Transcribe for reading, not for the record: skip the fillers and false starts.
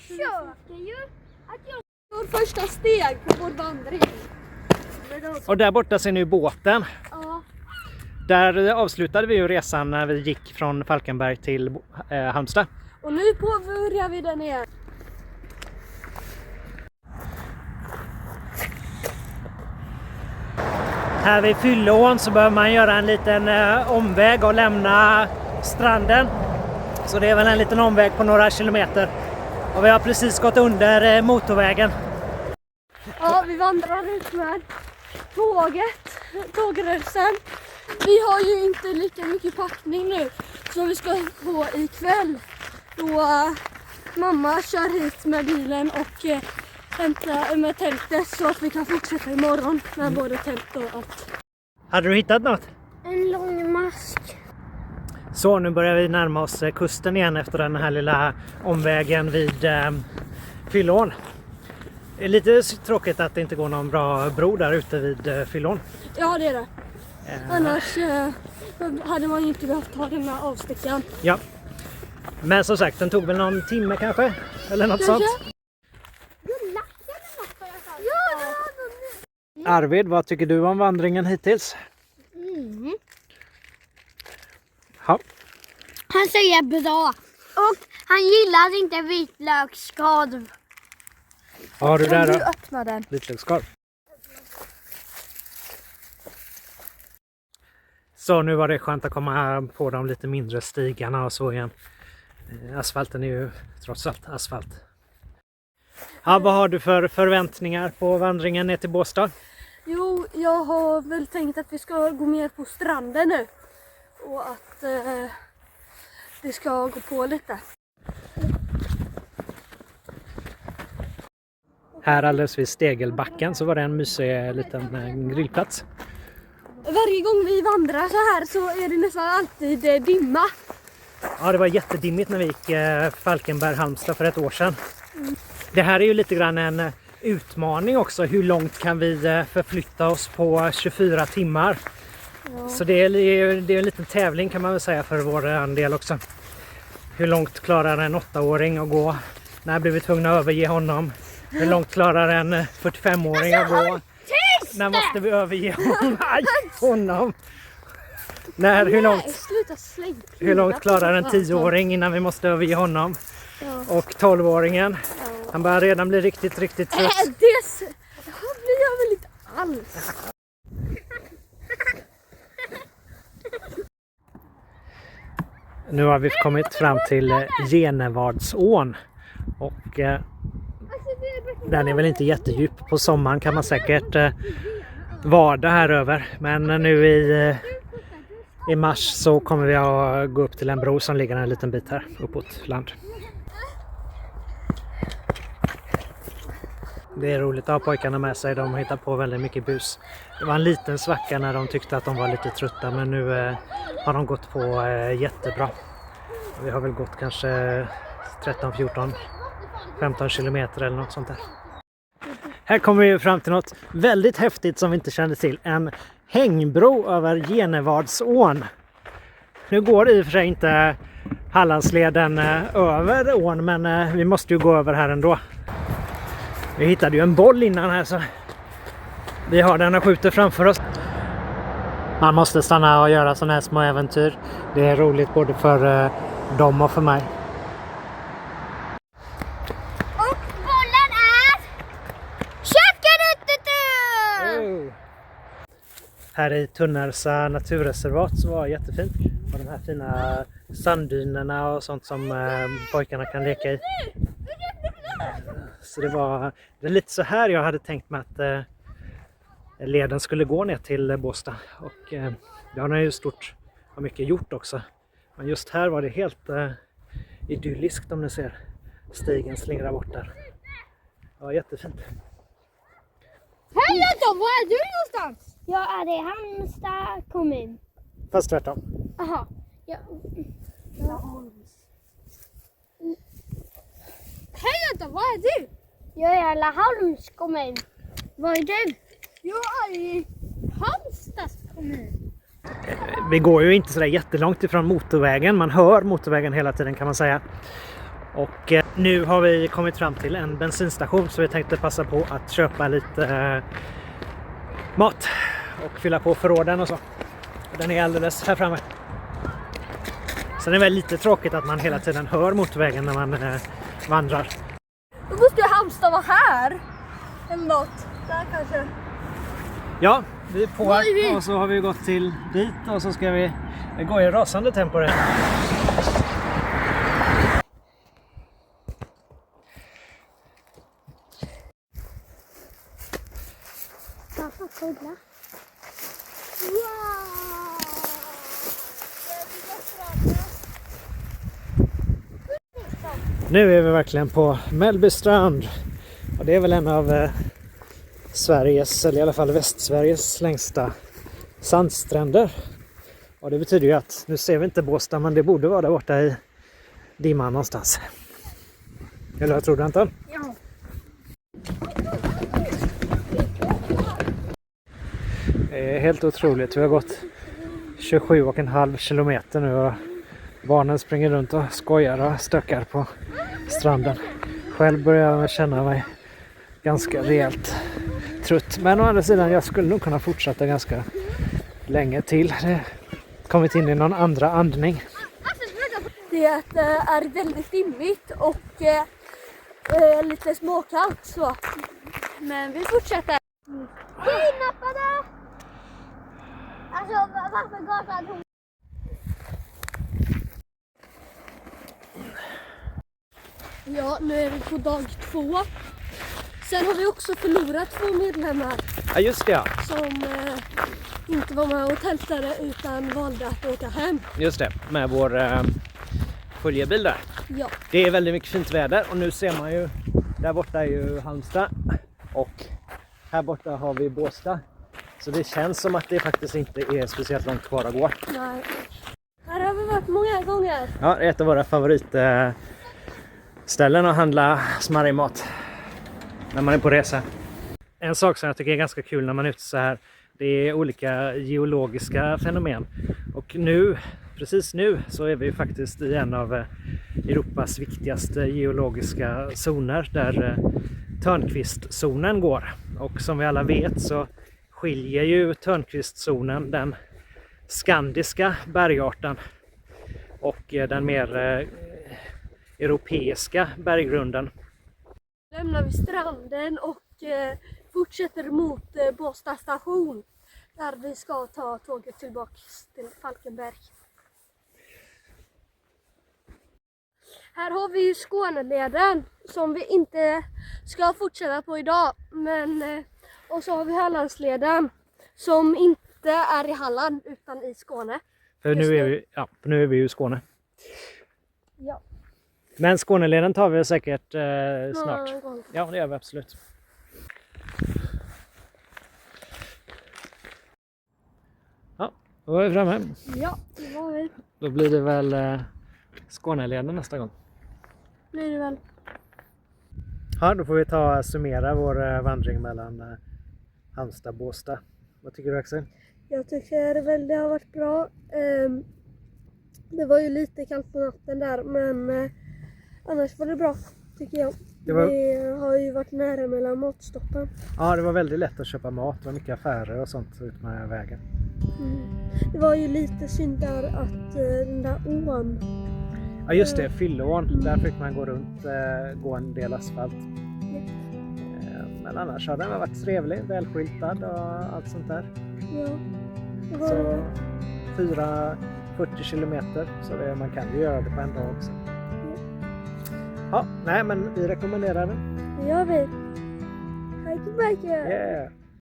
försöker ju att jag tar första steg på vår vandring. Och där borta ser ni båten. Ja. Där avslutade vi ju resan när vi gick från Falkenberg till Halmstad. Och nu påbörjar vi den igen. Här vid Fyllån så behöver man göra en liten omväg och lämna stranden. Så det är väl en liten omväg på några kilometer. Och vi har precis gått under motorvägen. Ja, vi vandrar ut med tågrälsen. Vi har ju inte lika mycket packning nu som vi ska få ikväll. Då mamma kör hit med bilen och hämtar med tältet så att vi kan fortsätta imorgon med både tält och allt. Hade du hittat något? En lång mask. Så nu börjar vi närma oss kusten igen efter den här lilla omvägen vid Fyllån. Det är lite tråkigt att det inte går någon bra bro där ute vid Fyllån. Ja, det är det. Annars hade man ju inte behövt ha den här avstickaren. Ja. Men som sagt, den tog väl någon timme kanske? Eller något sånt. Arvid, vad tycker du om vandringen hittills? Ja. Han säger bra. Och han gillar inte vitlöksskarv. Vad har du där då? Kan du öppna den? Vitlöksskarv. Så nu var det skönt att komma på de lite mindre stigarna och så igen. Asfalten är ju trots allt asfalt. Ja, vad har du för förväntningar på vandringen ner till Båstad? Jo, jag har väl tänkt att vi ska gå mer på stranden nu. Och att vi ska gå på lite. Här alldeles vid Stegelbacken så var det en mysig liten grillplats. Varje gång vi vandrar så här så är det nästan alltid dimma. Ja, det var jättedimmigt när vi gick Falkenberg-Halmstad för ett år sedan. Det här är ju lite grann en utmaning också. Hur långt kan vi förflytta oss på 24 timmar? Ja. Så det är en liten tävling kan man väl säga för vår del också. Hur långt klarar en 8-åring att gå? När blir vi tvungna att överge honom? Hur långt klarar en 45-åring att gå? När måste vi överge honom? Hur långt klarar en 10-åring innan vi måste överge honom? Ja. Och 12-åringen, han börjar redan bli riktigt trött. Det blir jag väl inte alls. Nu har vi kommit fram till Genevardsån och den är väl inte jättedjup. På sommaren kan man säkert vada här över, men nu i mars så kommer vi att gå upp till en bro som ligger en liten bit här uppåt land. Det är roligt att ha pojkarna med sig, de hittar på väldigt mycket bus. Det var en liten svacka när de tyckte att de var lite trötta, men nu har de gått på jättebra. Vi har väl gått kanske 13, 14, 15 kilometer eller något sånt där. Här kommer vi fram till något väldigt häftigt som vi inte kände till. En hängbro över Genevardsån. Nu går i och för sig inte Hallandsleden över ån, men vi måste ju gå över här ändå. Vi hittade ju en boll innan här så vi har den och skjuter framför oss. Man måste stanna och göra sådana här små äventyr. Det är roligt både för dem och för mig. Och bollen är... Här i Tunnelsa naturreservat så var det jättefint. Och de här fina sanddynerna och sånt som pojkarna kan leka i. Så det är lite så här jag hade tänkt mig att leden skulle gå ner till Båstad. Och det har ju och mycket gjort också. Men just här var det helt idylliskt om ni ser stigen slingra bort där. Det var jättefint. Hej då, var är du någonstans? Jag är i Halmstad kommun. Fast tvärtom. Aha. Ja. Hej då, var är du? Jag är i Laholms kommun. Var är du? Jag är i Halmstads kommun. Vi går ju inte så där jättelångt ifrån motorvägen. Man hör motorvägen hela tiden kan man säga. Och nu har vi kommit fram till en bensinstation så vi tänkte passa på att köpa lite mat och fylla på förråden och så. Den är alldeles här framme. Sen är det väl lite tråkigt att man hela tiden hör motorvägen när man vandrar. Då måste ju Halmstad vara här. Eller något. Där kanske. Ja, vi är på och så har vi gått till dit och så ska vi gå i rasande tempo där. Nu är vi verkligen på Mellbystrand och det är väl en av Sveriges, eller i alla fall Västsveriges längsta sandstränder. Och det betyder ju att nu ser vi inte Båstad, men det borde vara där borta i dimman någonstans. Eller vad tror du, Anton? Ja. Det är helt otroligt. Vi har gått 27,5 kilometer nu och barnen springer runt och skojar och stökar på stranden. Själv börjar jag känna mig ganska rejält trött. Men å andra sidan, jag skulle nog kunna fortsätta ganska länge till. Det kommit in i någon andra andning. Det är väldigt dimmigt och lite småkallt så. Men vi fortsätter. Kidnappade! Alltså varför gasade hon? Ja, nu är vi på dag 2. Sen har vi också förlorat 2 medlemmar. Ja, just det. Ja. Som inte var med och tältade utan valde att åka hem. Just det, med vår följebil där. Ja. Det är väldigt mycket fint väder och nu ser man ju, där borta är ju Halmstad och här borta har vi Båstad. Så det känns som att det faktiskt inte är speciellt långt kvar att gå. Nej. Här har vi varit många gånger. Ja, det är ett av våra favoritställen att handla smarrig mat när man är på resa. En sak som jag tycker är ganska kul när man är ute så här, det är olika geologiska fenomen. Och nu, precis nu, så är vi ju faktiskt i en av Europas viktigaste geologiska zoner där Törnqvistzonen går. Och som vi alla vet så skiljer ju Törnqvistzonen den skandiska bergarten och den mer europeiska berggrunden. Lämnar vi stranden och fortsätter mot Båstad station där vi ska ta tåget tillbaka till Falkenberg. Här har vi ju Skåneleden som vi inte ska fortsätta på idag, men och så har vi Hallandsleden som inte är i Halland utan i Skåne. För nu är vi ju i Skåne. Ja. Men Skåneleden tar vi säkert snart. Ja, det gör vi absolut. Ja, då är vi framme. Ja, det var vi. Då blir det väl Skåneleden nästa gång. Blir det väl. Ja, då får vi summera vår vandring mellan Halmstad och Båstad. Vad tycker du, Axel? Jag tycker väl det har varit bra. Det var ju lite kallt på natten där, men annars var det bra tycker jag. Vi har ju varit nära mellan matstoppen. Ja, det var väldigt lätt att köpa mat. Det var mycket affärer och sånt ut med vägen. Det var ju lite synd där att den där ån. Ja, just det, Fylleån. Där fick man gå runt, gå en del asfalt. Men annars har den varit trevlig, välskyltad och allt sånt där. Ja. Så 40 kilometer, så man kan ju göra det på en dag också. Ja, nej men vi rekommenderar den. Det gör vi. Hej tillbaka! Yeah.